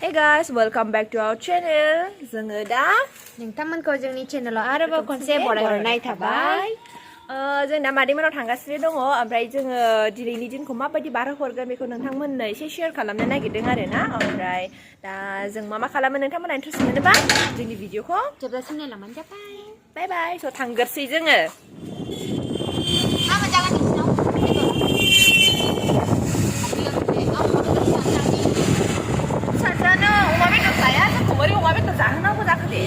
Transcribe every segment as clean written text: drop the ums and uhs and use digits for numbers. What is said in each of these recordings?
Hey guys, welcome back to our channel. जोङो दा नोंथांमोनखौ जोंनि चेनेलाव आरोबाव खनसे बरायहरनाय थाबाय। जों दा मादैमोनाव थांगासिनो दङ ओमफ्राय जोङो दिनैनि दिनखौ माबायदि बारहोहरगोन बेखौ नोंथांमोननो एसे शेयार खालामनो नागिरदों आरो ना ओमफ्राय दा जों मा खालामो नोंथांमोना इन्ट्रेस्ट मोनोबा जोंनि भिडिअखौ जोबजासिम नायलांबानो जाबाय। बाय बाय स' थांगोरसै जोङो। साजानो अमा बेदर जाया जोंखौ बोरै अमा बेदर जाहोनांगौ जाखो दे?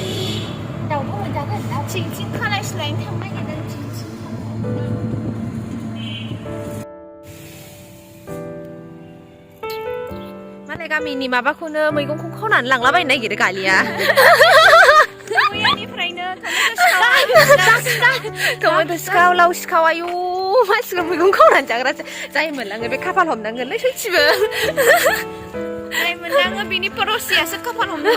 दाउबो मोनजागोन दा थिं खानाय सुनायनि थांनो नागिरदों थिं मालाय गामिनि माबाखौनो मैगंखौ खावनानै लांलाबायनो नागिरो गालिया। मैयानिफ्रायनो टमेट' सिखाव लाव सिखाव आयु मानसिखौ मैगं खावनानै जाग्रासो जाय मोनलाङो बे खाफाल हमनांगोनलै सैथिबो। जाय मोनलाङो बिनि पड़ोसियासो खाफाल हमनो।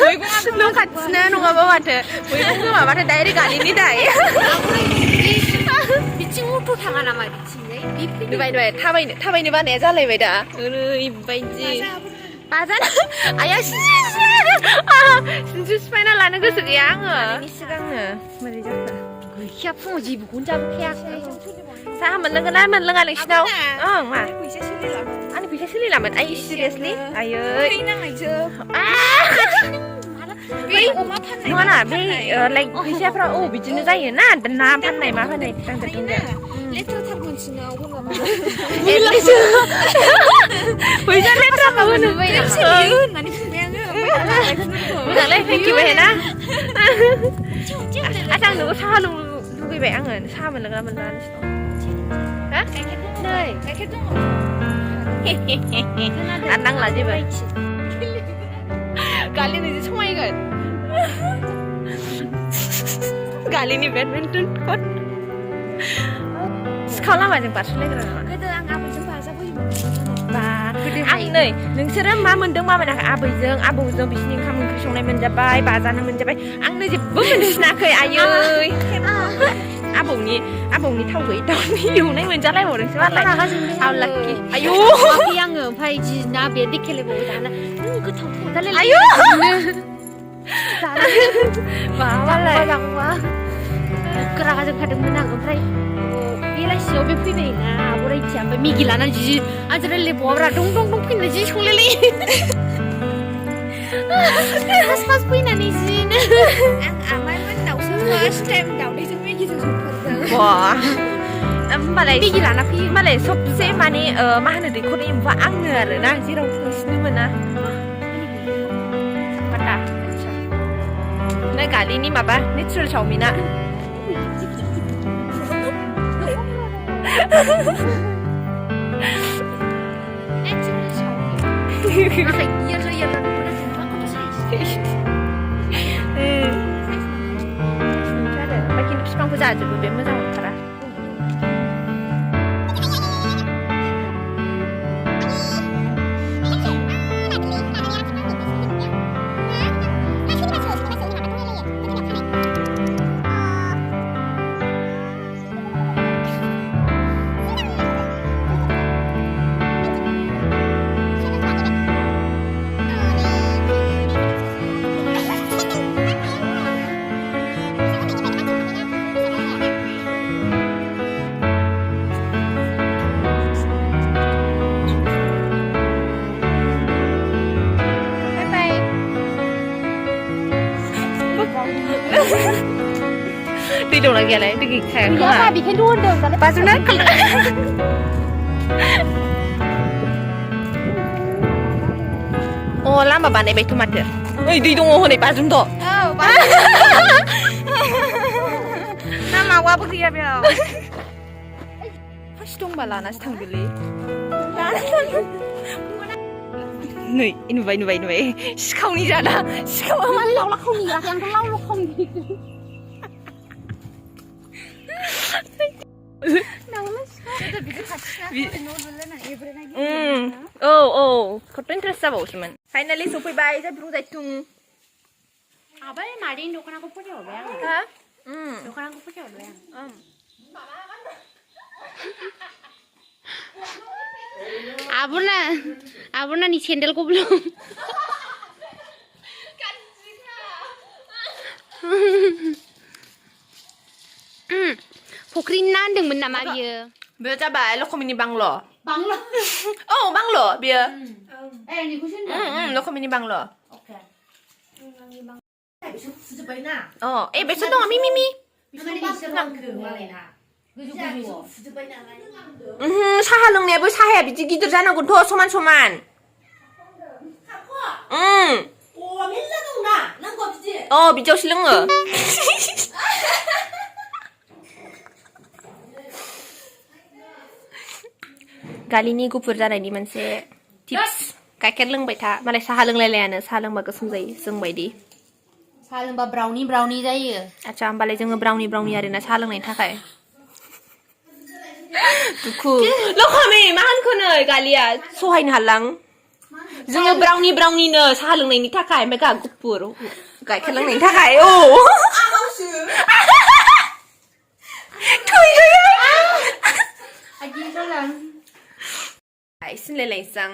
मैगङा न' खाथिनो नङाबा माथो मैगं गोमाबाथाय डाइरेक्ट गालिनि दाय। बिथिं अट' थाङा नामा बिथिंजाय? नुबाय थाबायनो बानाया जालायबाय दा ओरैबायदि बाजाना आया सिनस्रि सिफायना लानो गोसो गैया आङो सिगांनो बोरै जाखो गैखाया फुङाव जेबोखौनो जाबोखायाखै साहा मोनलोंगोन ना मोनलोङा नोंसिनाव ओं मा आंनि फैसा सोलिलामोन आइ सिरियासलि आयै नङाना बे लाइक फैसाफ्रा बिदिनो जायो ना ना फाननाय मा फाननाय फैसा लेथ्रा मोजांलै थेंकिउबाय ना आं नोंखौ साहा लुगैबाय आङो साहा मोनलोंगोन ना मोनलोङा नोंसिनाव आरो नांला जेबो गालिनि जि समायगोन गालिनि बेडमिन्टन कर्ट सिखाव लामाजों बारस'लायग्रा नामा गोदो आं आबैजों बाजाबोयोमोन आं नै नोंसोरो मा मोनदों मा मोनाखै आबैजों आबौजों बिसिनि ओंखाम ओंख्रि संनाय मोनजाबाय बाजानो मोनजाबाय आंनो जेबो मोनसिनाखै आयै आबौनि थाव गैयै दाउनि एवनाय मोनजालायबावदोंसो मालाय आवलाखि आयु आङो ओमफ्राय जि ना बे देखेलायबावो दाना गोथाव जालाय आयु माबालाय रागाजों खादोंमोन आं ओमफ्राय बेलासियाव बे फैबाय ना आब'राइथिया ओमफ्राय मेगि लानानै जि आजि रायलायबावाब्रा दं फैनानै जि संलायलायो फास फैनानै जिनो आं आमाइमोननावसो फार्स्ट टाइम दावदैजों मेगिजों संफेरदों होमबालाय मेगि लाना फैयो होमबालाय सबसे माने मा होनो दैखरनि एम्फौआ आंनो आरो ना जेराव थांसिनो मोना ना गालिनि माबा नेचारेल चावमिना खिन्थु बिफांखौ जाजोबो बे मोजां मोनथारा दै दंना गैयालाय दै गैखाया गैया बेखायनो होनदों दालाय बाजुना लामा बानायबायथ' माथो ओइ दै दङ हनै बाजुमथ' ना मावाबो गैया बेयाव फार्स्ट दंबा लानासो थांदोलै नै नुबाय सिखावनि जाना सिखावा मा लावला खावनि आंथ' लावला खावनि खथ' इन्टारेस्ट जाबावोसोमोन फाइनालि सफैबाय जायथुं आबै मादैनि दख'नाखौ फथायहरबाय आङो दख'नाखौ फथायहरबाय आं 아브나니 샌들고 불러. फुख्रि ना होनदोंमोन नामा बियो? बेयो जाबाय लखमिनि बांल'। बांल'? औ बांल' बेयो। निखौसो होनदों? लखमिनि बांल'। अके। अ ए बेसो दङ मिमि। साहा लोंनायाबो साहाया बिदि गिदिर जानांगौथ' समान समान। अ बिदियावसो लोङो। गालिनि गुफुर जानायनि मोनसे टिप्स गाइखेर लोंबाय था मालाय साहा लोंलायलायानो साहा लोंबा गोसोम जायो जों बायदि साहा लोंबा ब्राउनि जायो आच्छा होमबालाय जोङो ब्राउनि आरोना साहा लोंनायनि थाखाय दुखु लखमी मा होनखो नै गालिया सहायनो हालां जोङो ब्राउनिनो साहा लोंनायनि थाखाय ओमफ्राय गाहा गुफुर गाइखेर लोंनायनि थाखाय औ Sinlelaysang.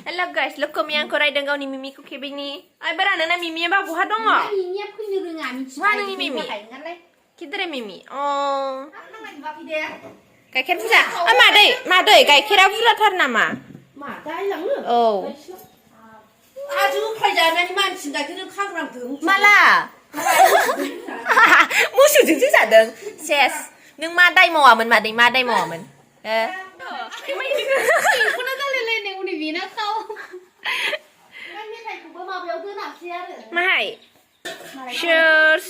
Hello guys, look kami ang koray dang ni Mimi ko kibini. Ay barana na Mimi ba buhat dong ah. Mimi aku ni renga Mimi. Mana ni Mimi? Kidre Mimi. Oh. Gaikher buja. Ah madai gaikera buja tar nama. Madai lang. Oh. Aju 팔자면 만친 가이khera khang 등. Mala. Musuh jeng sadeng. Ses. Nung madai mawaman madai mawaman. 이쁘나 달래네 우리 미나 카오. Mahai. Cheers.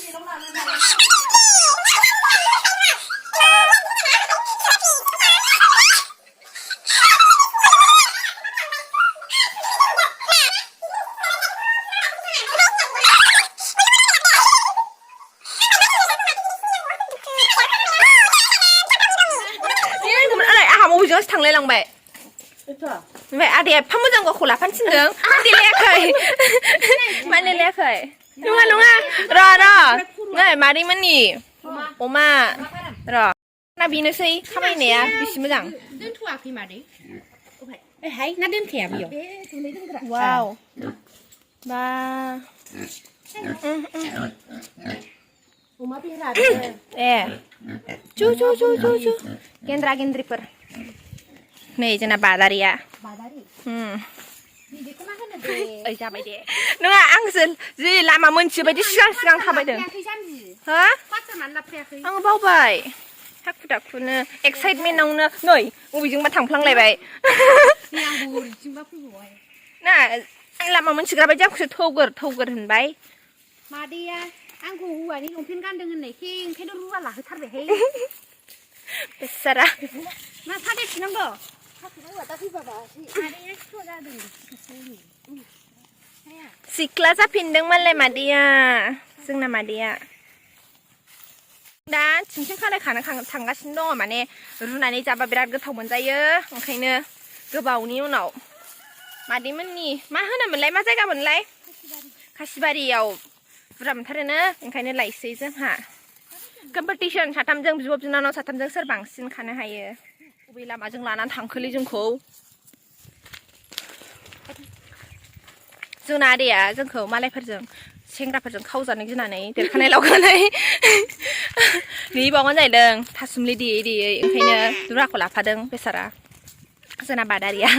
Just thằng lang bay. Vậy à phong môn của khổ là phân xin đứng. Đi lẹ khởi. Mà lên lẹ khởi. Đúng à. Rồi. Ngay mà đi mình nhỉ. Oma. Rồi. Na bi nó xây. Không ai nè. Bi xí mwjang. Đơn thua khi mà đi. Ê hay, nó đơn thẻ biểu. Wow. Ba. Oma bi ra. Chu. Gendra per. Nih jana badaria. Badari. Di kemana kan deh? Siapa deh? Nggak angsul. Jadi lama muncul badi siang tabai deh. Hah? Ang bau bay. Hak punya excitement nongna. Noi, ubijung batang plang lay bay. Yang buri jumpa punya. Nah, ang lama muncul kerja badi aku toger henbai. Madia, angku huwa ni umpin kan dengan neking, kayak dulu lah hitar deh. Besar. Nah, tadi sinang do. Sikla pindeng malay Madia. Sengna Madia. Dan cincin kala थांगासिनो दङ माने रुनानै जाबा बिराद गोथाव मोनजायो ओंखायनो गोबावनि उनाव मादैमोननि मा होनोमोनलाय मा जायगामोनलाय खासिबारियाव बुरजा मोनथारोनो ओंखायनो लायसै जोंहा कम्पिटिशन साथामजों बिब' बिनानाव साथामजों सोर बांसिन खानो हायो बबे लामाजों लानानै थांखोलै जोंखौ जोंना आदैया जोंखौ मालायफोरजों सेंग्राफोरजों खावजानो गिनानै देरखानाय लावखानाय नेबावगोन जाहैदों थासुमलि देयै ओंखायनो दुराखौ लाफादों बेसारा जोंना बादारिया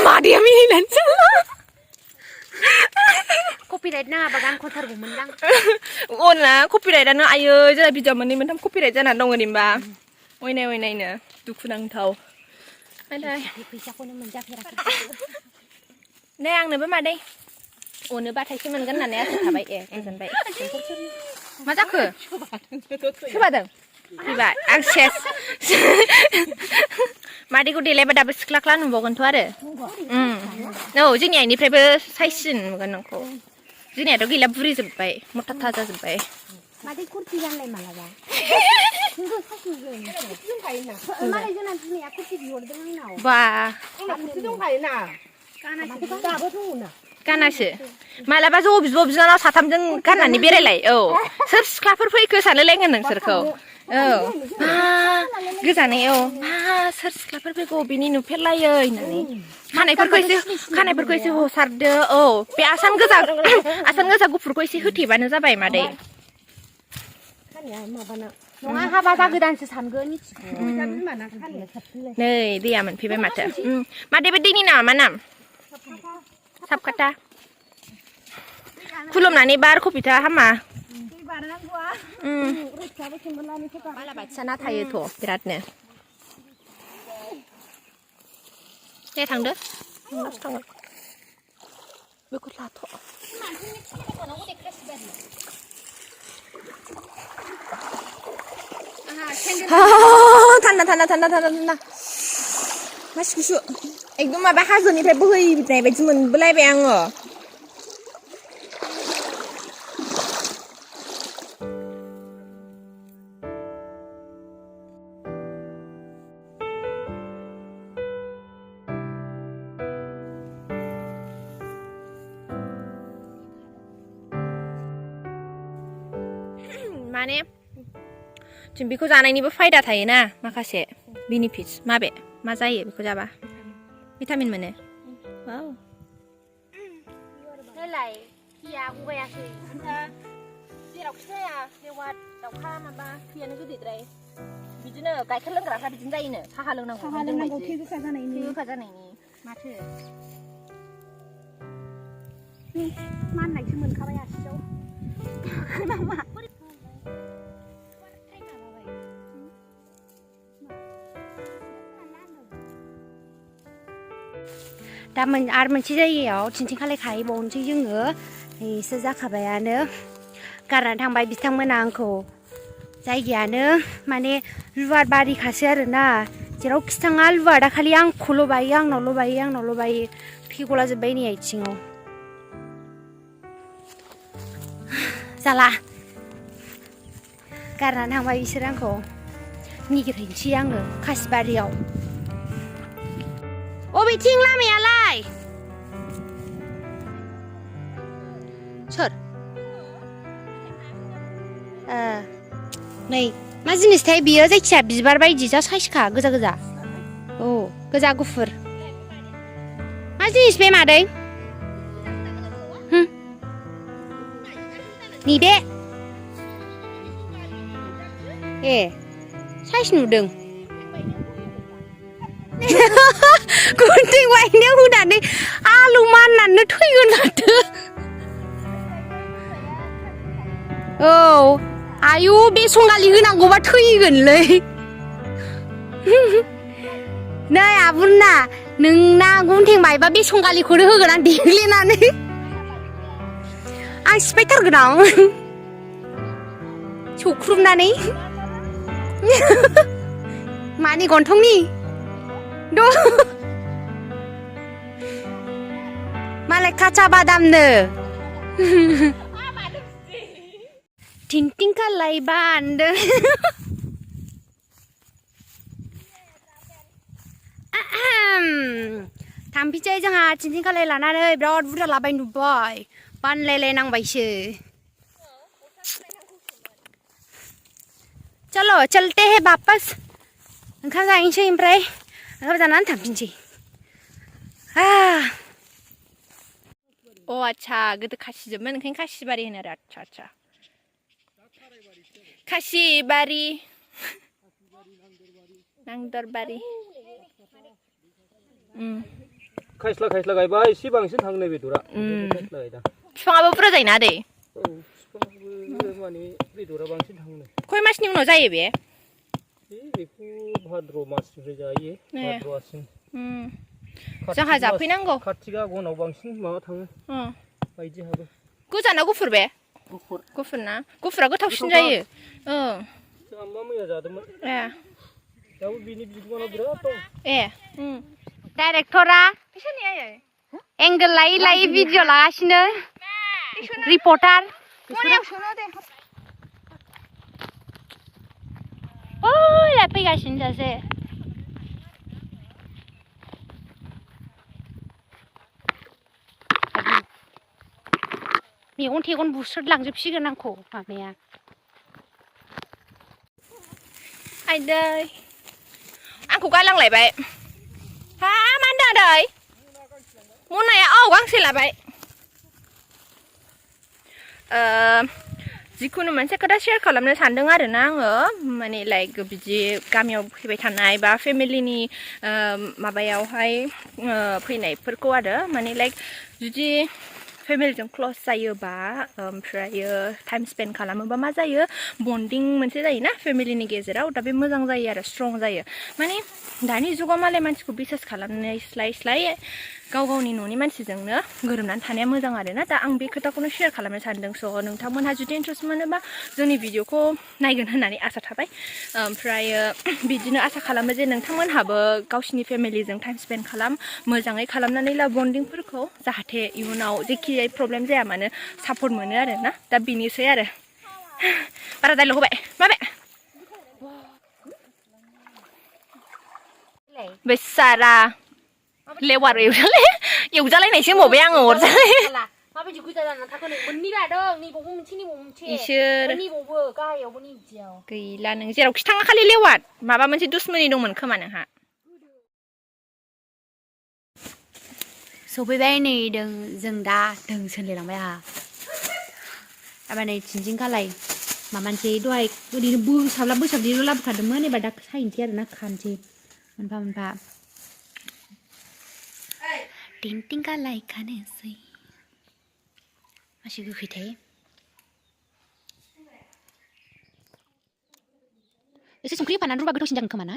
मादैया मिनिनानैसो कपिराइट नाङाबा गान खनथारगौमोन दां अना कपिराइटआनो आयो जोंना भिडिअ मोननै मोनथाम कपिराइट जानानै दङ होनबा अयनायनो दुखुनांथाव फैसाखौनो मोनजाफेराखै दे आंनोबो मादै अनोबाथायसो मोनगोन होननानै आसा थाबाय गोजोनबाय मा जाखो सोबादों फैबाय आं सेस मादैखौ देलायबा दाबो सिख्ला नुबावगोनथ' आरो औ जोंनि आइनिफ्रायबो साइजसिन नुगोन नोंखौ जोंनियाथ' गैला बुरिजोब्बाय मथा जाजोब्बाय मादै कुर्ति गानलाय मालाबा मालाय जोंना बिमाया कुर्ति बिहरदों आंनाव बा कुर्ति दंखायोना दाबो दङना गानासो मालाबा ज' बिब' बिनानाव साथामजों गाननानै बेरायलाय औ सोर सिख्लाफोर फैखो सानलायलायगोन नोंसोरखौ गोजानै सोर सिख्लाफोर फैगौ बिनि नुफेरलायै होननानै खानायफोरखौ एसे हसारदो बे आसान गोजा गुफुरखौ एसे होथेबानो जाबाय मादै नङा हाबा जागोदानसो सानगोन नै दैया मोनफैबाय माथो मादै बे दैनि नामा मा नाम साबखाथा खुलुमनानै बार कबिता हामा बालाबाथिया ना थायोथ' बिरादनो दे थांदो बेखौ लाथ' थान्दा मासि गुसु एकदम माबा हाजोनिफ्राय बोहैनाय बायदि मोनबोलायबाय आङो माने जों बेखौ जानायनिबो फायदा थायोना माखासे बेनिफिट्स माबे मा जायो बेखौ जाबा भिटामिन मोनो वाव देलाय खिया गगायाखै जेरावखि जाया लेवार दाउखा माबा खियानो गोदैद्राय बिदिनो गाइखेर लोंग्राफ्रा बिदिनो जायोनो साहा लोंनांगौ थै गोखा जानायनि माथो माननायसो मोनखाबाय आसियाव नामा दा आरो मोनसे जायगायाव थिंथिंखालाय खाहैबावनोसै जोङो एसे जाखाबायानो गारनानै थांबाय बिथांमोना आंखौ जायगायानो माने लुवार बारिखासो आरोना जेरावखि थाङा लुवारा खालि आंखौल' बायो आंनावल' बायो थैगला जोब्बाय नै आथिङाव जाला गारनानै थांबाय बिसोर आंखौ निगिरहैनोसै आङो खासिबारियाव अबेथिं लामायालाय सोर नै मा जिनिसथाय बियो जायखिया बिबार बायदि जा साइसखा गोजा गोजा गुफुर मा जिनिस बे मादै निदे ए साइस नुदों गुन्दै बायनायाव होनानै आलु माननानै थैगोन माथो आयु बे संगालि होनांगौबा थैगोनलै नै आबुना नोंना गुन्थें बायबा बे संगालिखौनो होगोन आं देग्लिनानै आं सिफायथारगोन आं सौख्रुबनानै मानि गन्थंनि मालाय काचा बादामनो थिंथिंखालाय बान्दों थांफिनसै जोंहा थिंथिंखालाय लानानै बिराद बुरजा लाबाय नुबाय बानलायलायनांबायसो चलो चलते हैं वापस ओंखाम जाहैनोसै ओमफ्राय ओंखाम जानानै थांफिनसै आच्छा गोदो खासिजोबमोन ओंखायनो खासिबारि होनो आरो आच्छा खासिबारि नांदरबारि खायस्ला गायबा एसे बांसिन थाङो बेदरा बिफाङाबो बुरजा जायोना आदै बिफाङाबो माने बेदरा बांसिन थाङो खय मासनि उनाव जायो बे बेखौ भाद्र मासनिफ्राय जायो भाद्रआसिम जोंहा जाफैनांगौ कार्तिक आघनाव बांसिन माबा थाङो बायदि हाबो गोजाना गुफुर बे गुफुर ना गुफुरा गोथावसिन जायो जोंहा मैया जादोंमोन दाबो बिनि बिगुमाना बिराद दं डाइरेक्टरा एंगेल लायै भिडिअ लागासिनो रिपर्टार फैगासिनो सासे मेगन थेगन बुस्रोदलांजोबसिगोन आंखौ माबाया आइदै आंखौ गालांलायबाय हा मा होनदों आदै मनाया औ गांसे लाबाय जिखुनु मोनसे खोथा शेयार खालामनो सानदों आरोना आङो माने लाइक बिदि गामियाव फैबाय थानाय बा फेमिलिनि माबायावहाय फैनायफोरखौ आरो माने लाइक जुदि फेमिलिजों क्लस जायोबा ओमफ्रायो टाइम स्पेन्ड खालामोबा मा जायो बन्डिं मोनसे जायोना फेमिलिनि गेजेराव दा बे मोजां जायो आरो स्ट्रं जायो माने दानि जुगाव मालाय मानसिखौ बिसास खालामनाय स्लाय गाव गावनि न'नि मानसिजोंनो गोरोबनानै थानाया मोजां आरोना दा आं बे खोथाखौनो शेयार खालामनो सानदों स' नोंथांमोनहा जुदि इन्ट्रेस्ट मोनोबा जोंनि भिडिअखौ नायगोन होननानै आसा थाबाय ओमफ्रायो बिदिनो आसा खालामो जे नोंथांमोनहाबो गावसिनि फेमिलिजों टाइम स्पेन्ड खालाम मोजाङै खालामनानै ला बन्डिंफोरखौ जाहाथे इयुनाव जेखि प्रब्लेम जाया मानो सापर्ट मोनो आरोना दा बेनोसै आरो बारा डायलग होबाय माबे बेसारा लेवार एवजालायनायसो होनबावबाय आङो अरजालाय माबायदि गोजा जानानै थाखो नों मोननै लादों नैबावबो मोनसे इसोर नैबावबो गाहायावबो नै बिदियाव गैला नों जेरावखि थाङा खालि लेवार माबा मोनसे दुश्मनि दंमोन खोमा नोंहा सफैबाय नै जों दा सोलायलांबाय आंहा माबा नै चिनचिं खालाय माबानोसै दहाय ओरैनो बोसाबदिल' लाबोखादोंमोन एबार दा सायनोसै आरोना खानोसै मोनफा मोनफा टिं खालाय खानोसै मासे गोखैथाय एसे संख्रि होफानानै रुबा गोथावसिन जागोन खोमा ना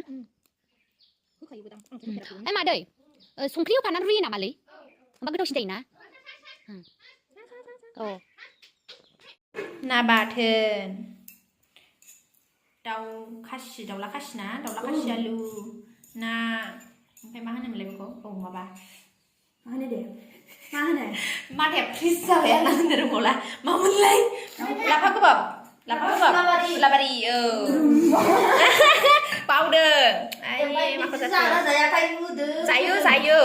ओइ मादै संख्रि होफानानै रुयो नामालै होमबा गोथावसिन जायोना औ ना बाथोन दाउला खासि आलु ना ओमफ्राय मा होनोमोनलाय बेखौ औ माबा मा होनो दे मा होनो माथाया फ्रिज जाबाय आंना होननो रोंबावला मामोनलाय लाफा गोबाब फुलाबारि औ बावदों माखौ जायो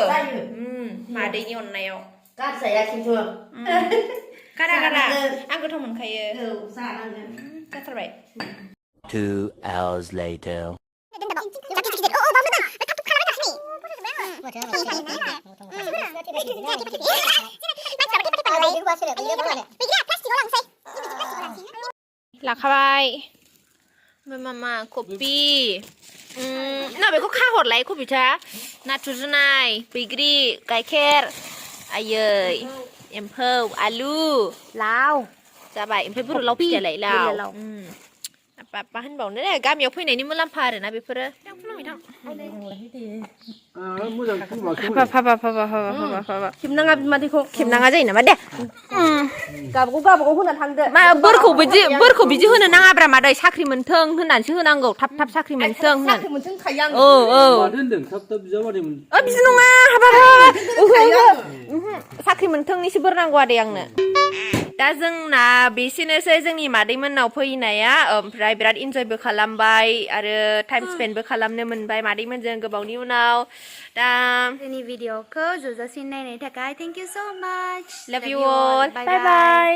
मादैनि अननायाव गारजाया खिन्थु गारा आं गोथाव मोनखायो जाथारबाय 2 hours later. लाखाबाय ओमफ्राय मामा कफि ना बेखौ खाहरलाय कफिथा नाथुर जुनाय बैग्रि गाइखेर आयै एम्फौ आलु लाव जाबाय ओमफ्राय बर' लाव फिथाइलाय लाव मा होनबावनो गामियाव फैनायनि मुलाम्फा आरोना बेफोरो खेबनाङा बिमादैखौ खेबनाङा जायो नामा दे गावबागाव होना थांदो मा बोरखौ बिदि होनो नाङाब्रा मादै साख्रि मोनथों होननानैसो होनांगौ थाब साख्रि मोनथों होननानै बिदि नङा साख्रि मोनथोंनिसो बोर नांगौ आदै आंनो दा जोंना बेसेनोसै जोंनि मादैमोननाव फैनाया ओमफ्राय बिराद इन्जयबो खालामबाय आरो टाइम स्पेन्डबो खालामनो मोनबाय मादैमोनजों गोबावनि उनाव दा जोंनि भिडिअखौ जोबजासिम नायनायनि थाखाय थेंक इउ स' माच लाभ इउ अल बाय बाय